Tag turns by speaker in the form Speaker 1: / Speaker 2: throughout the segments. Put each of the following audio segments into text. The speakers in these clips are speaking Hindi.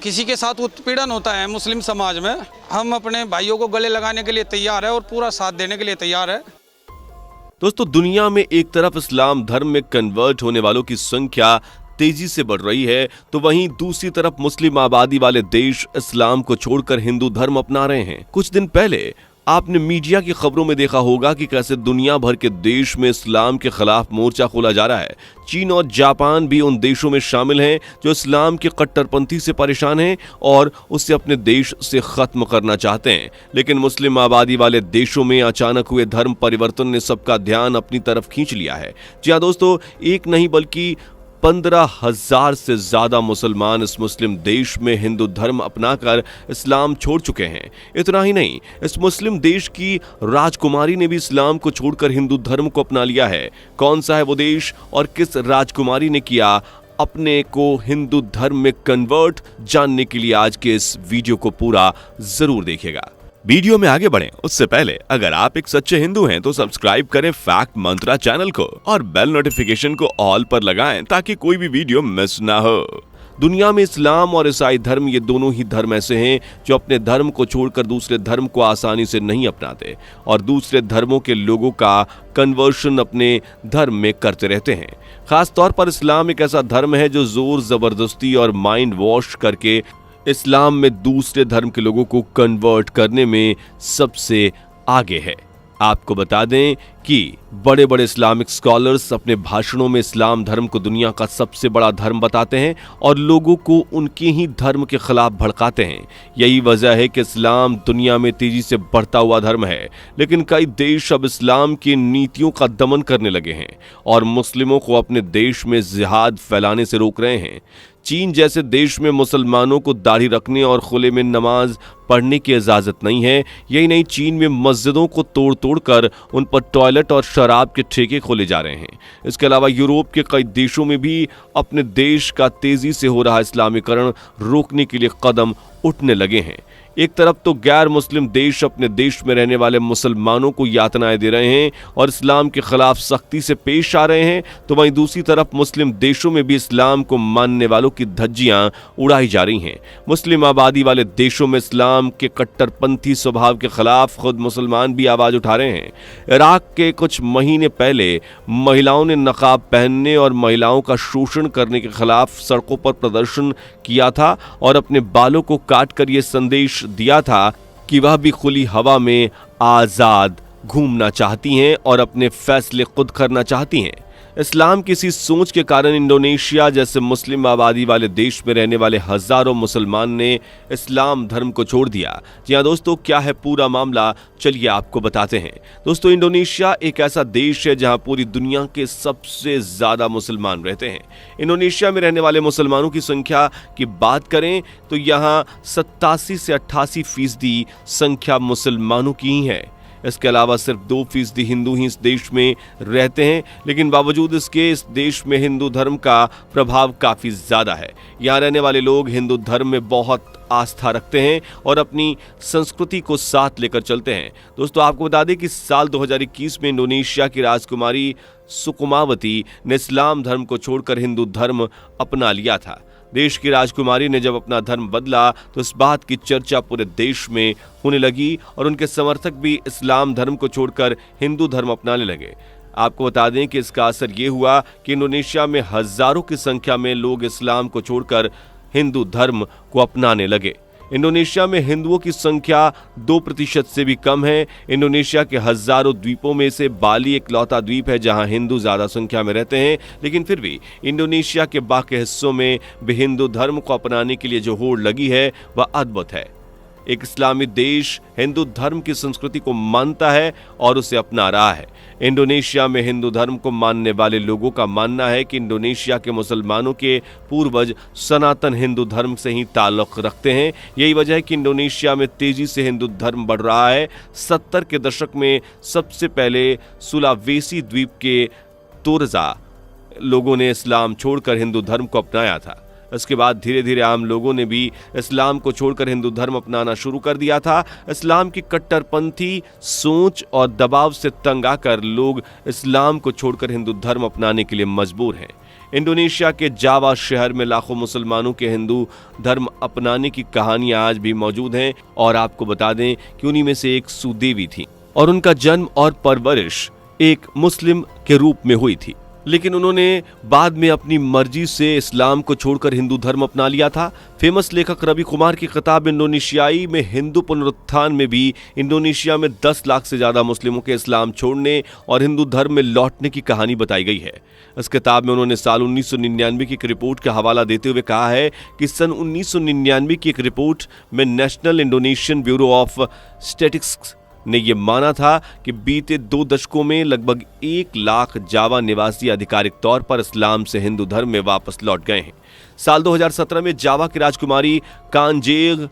Speaker 1: किसी के साथ उत्पीड़न होता है मुस्लिम समाज में, हम अपने भाइयों को गले लगाने के लिए तैयार है और पूरा साथ देने के लिए तैयार है।
Speaker 2: दोस्तों, दुनिया में एक तरफ इस्लाम धर्म में कन्वर्ट होने वालों की संख्या तेजी से बढ़ रही है, तो वहीं दूसरी तरफ मुस्लिम आबादी वाले देश इस्लाम को छोड़कर हिंदू धर्म अपना रहे हैं। कुछ दिन पहले आपने मीडिया की खबरों में देखा होगा कि कैसे दुनिया भर के देश में इस्लाम के खिलाफ मोर्चा खोला जा रहा है। चीन और जापान भी उन देशों में शामिल हैं जो इस्लाम की कट्टरपंथी से परेशान हैं और उसे अपने देश से खत्म करना चाहते हैं। लेकिन मुस्लिम आबादी वाले देशों में अचानक हुए धर्म परिवर्तन ने सबका ध्यान अपनी तरफ खींच लिया है। जी हाँ दोस्तों, एक नहीं बल्कि 15,000 से ज्यादा मुसलमान इस मुस्लिम देश में हिंदू धर्म अपनाकर इस्लाम छोड़ चुके हैं। इतना ही नहीं, इस मुस्लिम देश की राजकुमारी ने भी इस्लाम को छोड़कर हिंदू धर्म को अपना लिया है। कौन सा है वो देश और किस राजकुमारी ने किया अपने को हिंदू धर्म में कन्वर्ट, जानने के लिए आज के इस वीडियो को पूरा जरूर देखिएगा। वीडियो में आगे बढ़ें उससे पहले अगर आप एक सच्चे हिंदू हैं तो सब्सक्राइब करें फैक्ट मंत्रा चैनल को और बेल नोटिफिकेशन को ऑल पर लगाएं ताकि कोई भी वीडियो मिस ना हो। दुनिया में इस्लाम और ईसाई धर्म, ये दोनों ही धर्म ऐसे हैं जो अपने धर्म को छोड़कर दूसरे धर्म को आसानी से नहीं अपनाते और दूसरे धर्मों के लोगों का कन्वर्शन अपने धर्म में करते रहते हैं। खास तौर पर इस्लाम एक ऐसा धर्म है जो जोर जबरदस्ती और माइंड वॉश करके इस्लाम में दूसरे धर्म के लोगों को कन्वर्ट करने में सबसे आगे है। आपको बता दें कि बड़े बड़े इस्लामिक स्कॉलर्स अपने भाषणों में इस्लाम धर्म को दुनिया का सबसे बड़ा धर्म बताते हैं और लोगों को उनके ही धर्म के खिलाफ भड़काते हैं। यही वजह है कि इस्लाम दुनिया में तेजी से बढ़ता हुआ धर्म है, लेकिन कई देश अब इस्लाम की नीतियों का दमन करने लगे हैं और मुस्लिमों को अपने देश में जिहाद फैलाने से रोक रहे हैं। चीन जैसे देश में मुसलमानों को दाढ़ी रखने और खुले में नमाज पढ़ने की इजाजत नहीं है। यही नहीं, चीन में मस्जिदों को तोड़ तोड़ कर उन पर टॉयलेट और शराब के ठेके खोले जा रहे हैं। इसके अलावा यूरोप के कई देशों में भी अपने देश का तेजी से हो रहा इस्लामीकरण रोकने के लिए कदम उठने लगे हैं। एक तरफ तो गैर मुस्लिम देश अपने देश में रहने वाले मुसलमानों को यातनाएं दे रहे हैं और इस्लाम के खिलाफ सख्ती से पेश आ रहे हैं, तो वहीं दूसरी तरफ मुस्लिम देशों में भी इस्लाम को मानने वालों की धज्जियां उड़ाई जा रही हैं। मुस्लिम आबादी वाले देशों में इस्लाम के कट्टरपंथी स्वभाव के खिलाफ खुद मुसलमान भी आवाज उठा रहे हैं। इराक के कुछ महीने पहले महिलाओं ने नकाब पहनने और महिलाओं का शोषण करने के खिलाफ सड़कों पर प्रदर्शन किया था और अपने बालों को काटकर यह संदेश दिया था कि वह भी खुली हवा में आजाद घूमना चाहती हैं और अपने फैसले खुद करना चाहती हैं। इस्लाम की इसी सोच के कारण इंडोनेशिया जैसे मुस्लिम आबादी वाले देश में रहने वाले हजारों मुसलमान ने इस्लाम धर्म को छोड़ दिया। जी हाँ दोस्तों, क्या है पूरा मामला, चलिए आपको बताते हैं। दोस्तों, इंडोनेशिया एक ऐसा देश है जहां पूरी दुनिया के सबसे ज्यादा मुसलमान रहते हैं। इंडोनेशिया में रहने वाले मुसलमानों की संख्या की बात करें तो यहां 87 से 88% संख्या मुसलमानों की ही है। इसके अलावा सिर्फ 2% हिंदू ही इस देश में रहते हैं, लेकिन बावजूद इसके इस देश में हिंदू धर्म का प्रभाव काफी ज्यादा है। यहाँ रहने वाले लोग हिंदू धर्म में बहुत आस्था रखते हैं और अपनी संस्कृति को साथ लेकर चलते हैं। दोस्तों, आपको बता दें कि साल 2021 में इंडोनेशिया की राजकुमारी सुकुमावती ने इस्लाम धर्म को छोड़कर हिंदू धर्म अपना लिया था। देश की राजकुमारी ने जब अपना धर्म बदला तो इस बात की चर्चा पूरे देश में होने लगी और उनके समर्थक भी इस्लाम धर्म को छोड़कर हिंदू धर्म अपनाने लगे। आपको बता दें कि इसका असर ये हुआ कि इंडोनेशिया में हजारों की संख्या में लोग इस्लाम को छोड़कर हिंदू धर्म को अपनाने लगे। इंडोनेशिया में हिंदुओं की संख्या 2% से भी कम है। इंडोनेशिया के हजारों द्वीपों में से बाली इकलौता द्वीप है जहां हिंदू ज्यादा संख्या में रहते हैं, लेकिन फिर भी इंडोनेशिया के बाकी हिस्सों में भी हिंदू धर्म को अपनाने के लिए जो होड़ लगी है वह अद्भुत है। एक इस्लामी देश हिंदू धर्म की संस्कृति को मानता है और उसे अपना रहा है। इंडोनेशिया में हिंदू धर्म को मानने वाले लोगों का मानना है कि इंडोनेशिया के मुसलमानों के पूर्वज सनातन हिंदू धर्म से ही ताल्लुक रखते हैं। यही वजह है कि इंडोनेशिया में तेजी से हिंदू धर्म बढ़ रहा है। 70 के दशक में सबसे पहले सुलावेसी द्वीप के तोरजा लोगों ने इस्लाम छोड़कर हिंदू धर्म को अपनाया था। इसके बाद धीरे धीरे आम लोगों ने भी इस्लाम को छोड़कर हिंदू धर्म अपनाना शुरू कर दिया था। इस्लाम की कट्टरपंथी सोच और दबाव से तंग आकर लोग इस्लाम को छोड़कर हिंदू धर्म अपनाने के लिए मजबूर हैं। इंडोनेशिया के जावा शहर में लाखों मुसलमानों के हिंदू धर्म अपनाने की कहानियां आज भी मौजूद हैं और आपको बता दें कि उन्हीं में से एक सुदेवी थी और उनका जन्म और परवरिश एक मुस्लिम के रूप में हुई थी, लेकिन उन्होंने बाद में अपनी मर्जी से इस्लाम को छोड़कर हिंदू धर्म अपना लिया था। फेमस लेखक रवि कुमार की किताब इंडोनेशियाई में हिंदू पुनरुत्थान में भी इंडोनेशिया में 10 लाख से ज्यादा मुस्लिमों के इस्लाम छोड़ने और हिंदू धर्म में लौटने की कहानी बताई गई है। इस किताब में उन्होंने साल 1999 की एक रिपोर्ट का हवाला देते हुए कहा है कि सन 1999 की एक रिपोर्ट में national Indonesian bureau of statistics ने यह माना था कि बीते 2 दशकों में लगभग 1 लाख जावा निवासी आधिकारिक तौर पर इस्लाम से हिंदू धर्म में वापस लौट गए हैं। साल 2017 में जावा की राजकुमारी कांजेग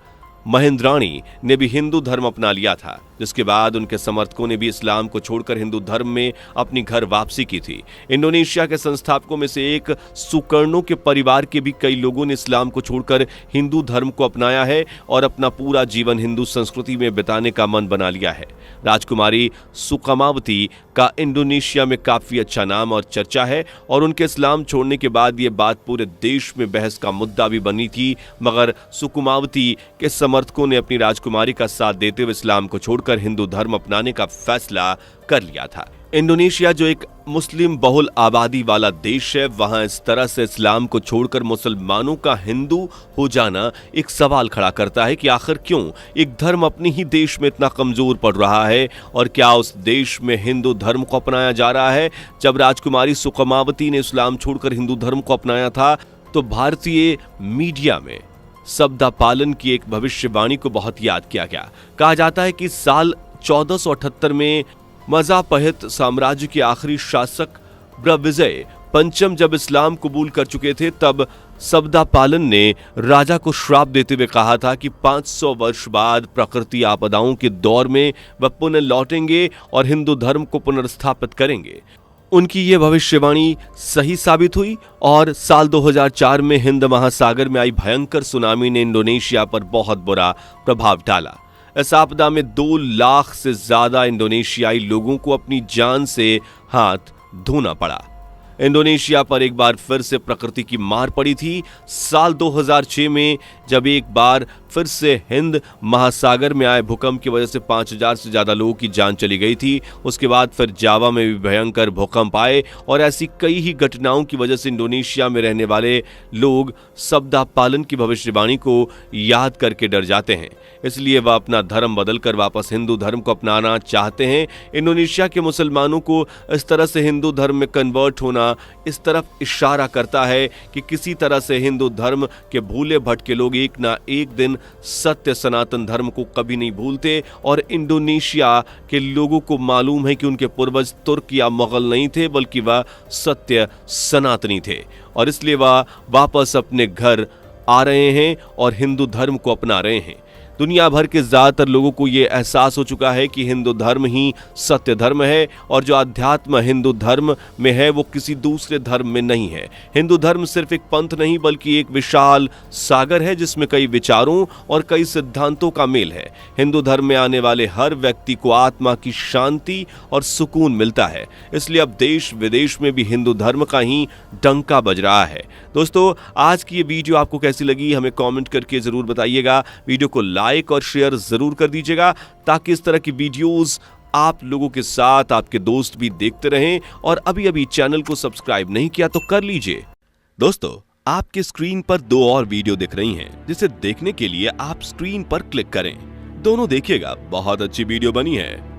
Speaker 2: महेंद्राणी ने भी हिंदू धर्म अपना लिया था, जिसके बाद उनके समर्थकों ने भी इस्लाम को छोड़कर हिंदू धर्म में अपनी घर वापसी की थी। इंडोनेशिया के संस्थापकों में से एक सुकर्णो के परिवार के भी कई लोगों ने इस्लाम को छोड़कर हिंदू धर्म को अपनाया है और अपना पूरा जीवन हिंदू संस्कृति में बिताने का मन बना लिया है। राजकुमारी सुकमावती का इंडोनेशिया में काफी अच्छा नाम और चर्चा है और उनके इस्लाम छोड़ने के बाद ये बात पूरे देश में बहस का मुद्दा भी बनी थी, मगर सुकमावती के समर्थकों ने अपनी राजकुमारी का साथ देते हुए इस्लाम को छोड़कर हिंदू धर्म अपनाने का फैसला कर लिया था। इंडोनेशिया जो एक मुस्लिम बहुल आबादी वाला देश है, वहां इस तरह से इस्लाम को छोड़कर मुसलमानों का हिंदू हो जाना एक सवाल खड़ा करता है कि आखिर क्यों एक धर्म अपने ही देश में इतना कमजोर पड़ रहा है और क्या उस देश में हिंदू धर्म को अपनाया जा रहा है। जब राजकुमारी सुकमावती ने इस्लाम छोड़कर हिंदू धर्म को अपनाया था तो भारतीय मीडिया में सबदा पालन की एक भविष्यवाणी को बहुत याद किया गया। कहा जाता है कि साल 1478 में मजापहित साम्राज्य के आखिरी शासक ब्रविजय पंचम जब इस्लाम कबूल कर चुके थे, तब सबदा पालन ने राजा को श्राप देते हुए कहा था कि 500 वर्ष बाद प्रकृति आपदाओं के दौर में वह पुनः लौटेंगे और हिंदू धर्म को पुनर्स्थापित करेंगे। उनकी ये भविष्यवाणी सही साबित हुई और साल 2004 में हिंद महासागर में आई भयंकर सुनामी ने इंडोनेशिया पर बहुत बुरा प्रभाव डाला। इस आपदा में 2 लाख से ज्यादा इंडोनेशियाई लोगों को अपनी जान से हाथ धोना पड़ा। इंडोनेशिया पर एक बार फिर से प्रकृति की मार पड़ी थी। साल 2006 में जब एक बार फिर से हिंद महासागर में आए भूकंप की वजह से 5000 से ज्यादा लोगों की जान चली गई थी। उसके बाद फिर जावा में भी भयंकर भूकंप आए और ऐसी कई ही घटनाओं की वजह से इंडोनेशिया में रहने वाले लोग सबदा पालन की भविष्यवाणी को याद करके डर जाते हैं, इसलिए वह अपना धर्म बदलकर वापस हिंदू धर्म को अपनाना चाहते हैं। इंडोनेशिया के मुसलमानों को इस तरह से हिंदू धर्म में कन्वर्ट होना इस तरफ इशारा करता है कि किसी तरह से हिंदू धर्म के भूले भटके लोग एक ना एक दिन सत्य सनातन धर्म को कभी नहीं भूलते और इंडोनेशिया के लोगों को मालूम है कि उनके पूर्वज तुर्क या मुगल नहीं थे, बल्कि वह सत्य सनातनी थे और इसलिए वह वापस अपने घर आ रहे हैं और हिंदू धर्म को अपना रहे हैं। दुनिया भर के ज्यादातर लोगों को यह एहसास हो चुका है कि हिंदू धर्म ही सत्य धर्म है और जो अध्यात्म हिंदू धर्म में है वो किसी दूसरे धर्म में नहीं है। हिंदू धर्म सिर्फ एक पंथ नहीं बल्कि एक विशाल सागर है जिसमें कई विचारों और कई सिद्धांतों का मेल है। हिंदू धर्म में आने वाले हर व्यक्ति को आत्मा की शांति और सुकून मिलता है, इसलिए अब देश विदेश में भी हिंदू धर्म का ही डंका बज रहा है। दोस्तों, आज की ये वीडियो आपको कैसी लगी हमें कमेंट करके जरूर बताइएगा। वीडियो को लाइक और शेयर जरूर कर दीजिएगा ताकि इस तरह की वीडियोस आप लोगों के साथ आपके दोस्त भी देखते रहें और अभी चैनल को सब्सक्राइब नहीं किया तो कर लीजिए। दोस्तों, आपके स्क्रीन पर 2 और वीडियो दिख रही हैं, जिसे देखने के लिए आप स्क्रीन पर क्लिक करें। दोनों देखिएगा, बहुत अच्छी वीडियो बनी है।